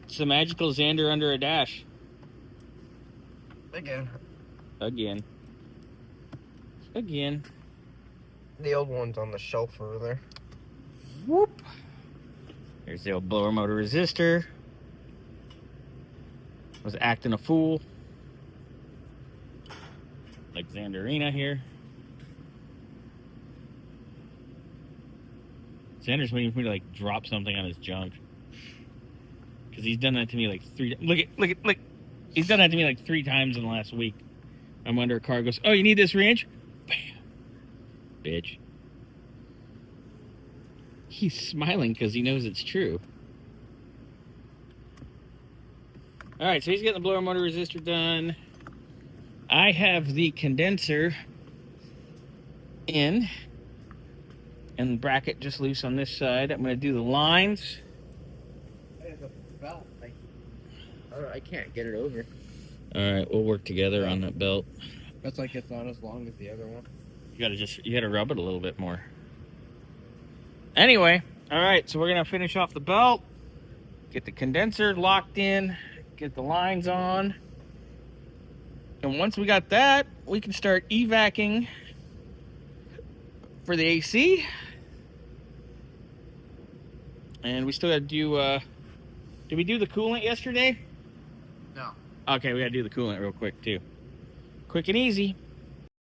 It's the magical Xander under a dash. Again. Again. Again. The old one's on the shelf over there. Whoop. There's the old blower motor resistor. Was acting a fool. Like Xanderina here. Xander's waiting for me to like drop something on his junk. Because he's done that to me like 3 Look. He's done that to me like 3 times in the last week. I'm under a car, goes, oh, you need this wrench? Bam. Bitch. He's smiling because he knows it's true. Alright, so he's getting the blower motor resistor done. I have the condenser in. And the bracket just loose on this side. I'm going to do the lines. I can't get it over. Alright, we'll work together on that belt. That's like it's not as long as the other one. You gotta rub it a little bit more. Anyway, alright, so we're gonna finish off the belt, get the condenser locked in, get the lines on. And once we got that, we can start evacing for the AC. And we still gotta do, did we do the coolant yesterday? No. Okay, we gotta do the coolant real quick too. Quick and easy.